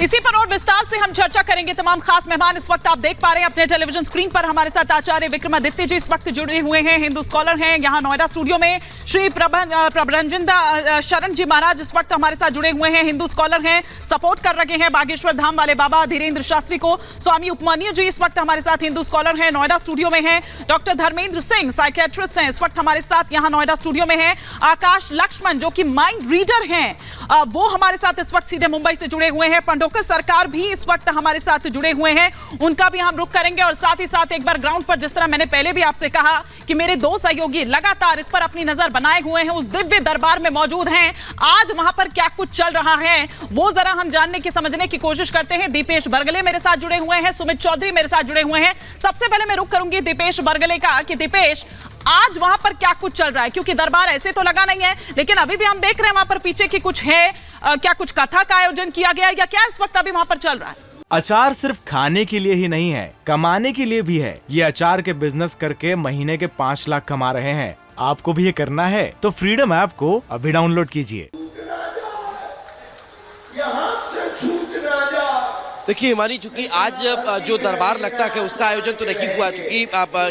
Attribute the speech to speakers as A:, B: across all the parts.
A: इसी पर और विस्तार से हम चर्चा करेंगे। तमाम खास मेहमान इस वक्त आप देख पा रहे हैं अपने टेलीविजन स्क्रीन पर। हमारे साथ आचार्य विक्रमादित्य जी इस वक्त जुड़े हुए हैं, हिंदू स्कॉलर हैं यहाँ नोएडा स्टूडियो में। श्री प्रभंजन शरण जी महाराज इस वक्त हमारे साथ जुड़े हुए हैं, हिंदू स्कॉलर हैं, सपोर्ट कर रहे हैं बागेश्वर धाम वाले बाबा धीरेन्द्र शास्त्री को। स्वामी उपमन्यु जी इस वक्त हमारे साथ हिंदू स्कॉलर हैं, नोएडा स्टूडियो में हैं। डॉक्टर धर्मेंद्र सिंह साइकियाट्रिस्ट हैं, इस वक्त हमारे साथ यहाँ नोएडा स्टूडियो में हैं। आकाश लक्ष्मण जो कि माइंड रीडर हैं, वो हमारे साथ इस वक्त सीधे मुंबई से जुड़े हुए हैं। पंडोकर सरकार भी इस वक्त हमारे साथ जुड़े हुए हैं, उनका भी हम रुख करेंगे। और साथ ही साथ एक बार ग्राउंड पर, जिस तरह मैंने पहले भी आपसे कहा कि मेरे दो सहयोगी लगातार इस पर अपनी नजर बनाए हुए हैं, उस दिव्य दरबार में मौजूद हैं। आज वहां पर क्या कुछ चल रहा है वो जरा हम जानने की, समझने की कोशिश करते हैं। दीपेश बरगले मेरे साथ जुड़े हुए हैं, सुमित चौधरी मेरे साथ जुड़े हुए हैं। सबसे पहले मैं रुख करूंगी दीपेश बरगले का कि दीपेश, आज वहां पर क्या कुछ चल रहा है? क्योंकि दरबार ऐसे तो लगा नहीं है, लेकिन अभी भी हम देख रहे हैं वहां पर पीछे की कुछ है, क्या कुछ कथा का आयोजन किया गया है या क्या इस वक्त अभी वहां पर चल रहा है?
B: अचार सिर्फ खाने के लिए ही नहीं है, कमाने के लिए भी है। ये अचार के बिजनेस करके महीने के 5 लाख कमा रहे हैं। आपको भी ये करना है तो फ्रीडम ऐप को अभी डाउनलोड कीजिए।
C: देखिए हिमानी, चूंकि आज जो दरबार लगता है उसका आयोजन तो नहीं हुआ, चूंकि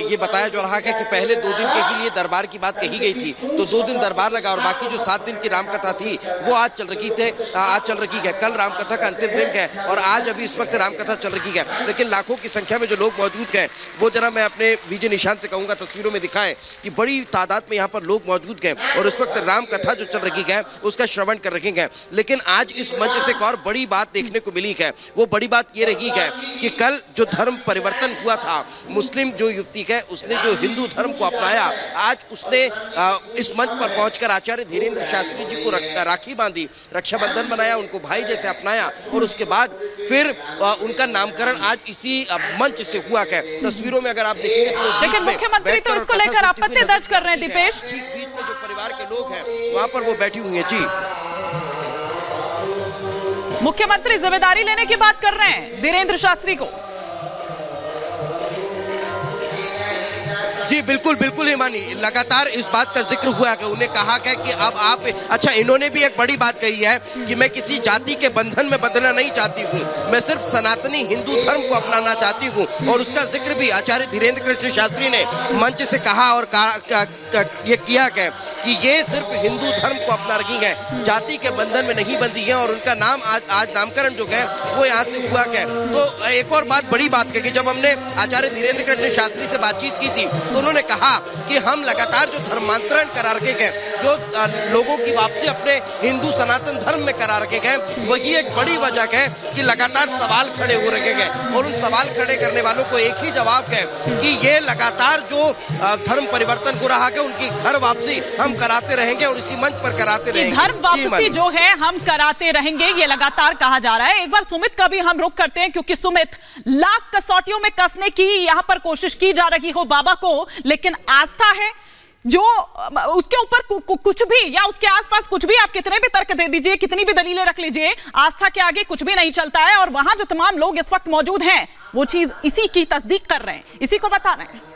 C: ये बताया जा रहा है कि पहले 2 दिन के लिए दरबार की बात कही गई थी, तो 2 दिन दरबार लगा और बाकी जो 7 दिन की रामकथा थी वो आज चल रही है। कल रामकथा का अंतिम दिन है और आज अभी इस वक्त रामकथा चल रही है। लेकिन लाखों की संख्या में जो लोग मौजूद हैं वो जरा मैं अपने विजय निशान से कहूँगा तस्वीरों में दिखाएं कि बड़ी तादाद में यहाँ पर लोग मौजूद हैं और इस वक्त रामकथा जो चल रही है उसका श्रवण कर रहे हैं। लेकिन आज इस मंच से एक और बड़ी बात देखने को मिली है। वो बड़ी बात ये रही है कि कल जो धर्म परिवर्तन हुआ था, मुस्लिम जो युवती है उसने जो हिंदू धर्म को अपनाया, आज उसने इस मंच पर पहुंचकर आचार्य धीरेन्द्र शास्त्री जी को राखी बांधी, रक्षाबंधन बनाया, उनको भाई जैसे अपनाया और उसके बाद फिर उनका नामकरण आज इसी मंच से हुआ है। तस्वीरों में अगर आप देखेंगे तो
A: लेकिन मुख्यमंत्री तो इसको लेकर आपत्ति दर्ज कर रहे हैं। दीपेश,
C: बीच में जो परिवार के लोग हैं वहां पर वो बैठी हुई है। जी,
A: मुख्यमंत्री जिम्मेदारी लेने की बात कर रहे हैं धीरेन्द्र शास्त्री को।
C: जी बिल्कुल बिल्कुल हिमानी, लगातार इस बात का जिक्र हुआ है। उन्हें कहा गया कि अब आप, अच्छा इन्होंने भी एक बड़ी बात कही है कि मैं किसी जाति के बंधन में बंधना नहीं चाहती हूँ, मैं सिर्फ सनातनी हिंदू धर्म को अपनाना चाहती हूँ। और उसका जिक्र भी आचार्य धीरेन्द्र कृष्ण शास्त्री ने मंच से कहा और ये किया गया कि ये सिर्फ हिंदू धर्म को अपना रही है, जाति के बंधन में नहीं बंधी है। और उनका नाम आज नामकरण जो है वो यहाँ से हुआ है। तो एक और बात, बड़ी बात है कि जब हमने आचार्य धीरेन्द्र कृष्ण शास्त्री से बातचीत की थी तो उन्होंने कहा कि हम लगातार जो धर्मांतरण करा रखे गए, जो लोगों की वापसी अपने हिंदू सनातन धर्म में करा रखे गए, वही एक बड़ी वजह है कि लगातार सवाल खड़े हो रखे गए। और उन सवाल खड़े करने वालों को एक ही जवाब है कि ये लगातार जो धर्म परिवर्तन हो रहा है उनकी घर वापसी हम कराते रहेंगे और इसी मंच पर कराते रहेंगे।
A: धर्म वापसी जो है हम कराते रहेंगे, ये लगातार कहा जा रहा है। एक बार सुमित का भी हम रुख करते हैं, क्योंकि सुमित, लाख कसौटियों में कसने की यहाँ पर कोशिश की जा रही हो बाबा को, लेकिन आस्था है जो उसके ऊपर कुछ भी या उसके आसपास कुछ भी, आप कितने भी तर्क दे दीजिए, कितनी भी दलीलें रख लीजिए, आस्था के आगे कुछ भी नहीं चलता है। और वहां जो तमाम लोग इस वक्त मौजूद हैं वो चीज इसी की तस्दीक कर रहे हैं, इसी को बता रहे हैं।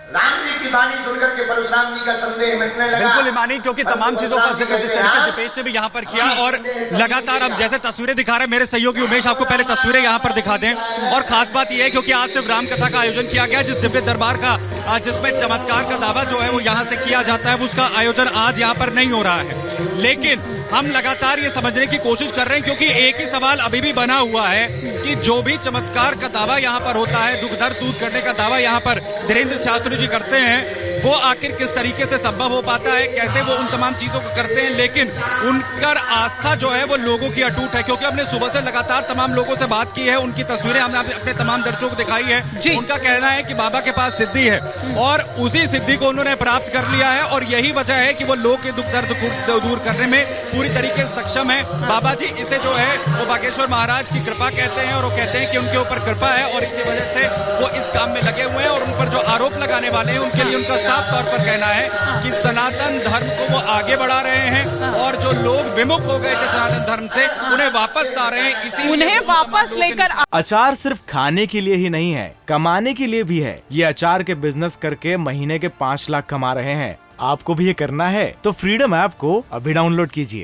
D: राम जी की वाणी सुनकर के परशुराम जी का संदेह मिटने लगा।
E: बिल्कुल ईमानी, क्योंकि तमाम चीजों का जिक्र जिस तरीके से दीपेश ने भी यहाँ पर किया और लगातार अब जैसे तस्वीरें दिखा रहे हैं मेरे सहयोगी उमेश, आपको पहले तस्वीरें यहाँ पर दिखा दें। और खास बात यह है क्योंकि आज सिर्फ रामकथा का आयोजन किया गया, जिस दिव्य दरबार का जिसमें चमत्कार का दावा जो है वो यहाँ से किया जाता है, उसका आयोजन आज यहाँ पर नहीं हो रहा है। लेकिन हम लगातार ये समझने की कोशिश कर रहे हैं, क्योंकि एक ही सवाल अभी भी बना हुआ है कि जो भी चमत्कार का दावा यहाँ पर होता है, दुख दर्द दूर करने का दावा यहाँ पर धीरेन्द्र शास्त्री जी करते हैं, वो आखिर किस तरीके से संभव हो पाता है, कैसे वो उन तमाम चीजों को करते हैं। लेकिन उनकर आस्था जो है वो लोगों की अटूट है, क्योंकि हमने सुबह से लगातार तमाम लोगों से बात की है, उनकी तस्वीरें हमने अपने तमाम दर्शकों को दिखाई है। उनका कहना है कि बाबा के पास सिद्धि है और उसी सिद्धि को उन्होंने प्राप्त कर लिया है और यही वजह है कि वो लोग के दुख दर्द दूर करने में पूरी तरीके से सक्षम है। बाबा जी इसे जो है वो बागेश्वर महाराज की कृपा कहते हैं और वो कहते हैं कि उनके ऊपर कृपा है और इसी वजह से वो इस काम में लगे हुए हैं। और उन पर जो आरोप लगाने वाले हैं उनके लिए उनका साफ तौर पर कहना है कि सनातन धर्म को वो आगे बढ़ा रहे हैं और जो लोग विमुख हो गए थे सनातन धर्म से उन्हें वापस ला रहे हैं, इसी
A: उन्हें वापस लेकर।
B: अचार सिर्फ खाने के लिए ही नहीं है, कमाने के लिए भी है। ये अचार के बिजनेस करके महीने के 5 लाख कमा रहे हैं। आपको भी ये करना है तो फ्रीडम ऐप को अभी डाउनलोड कीजिए।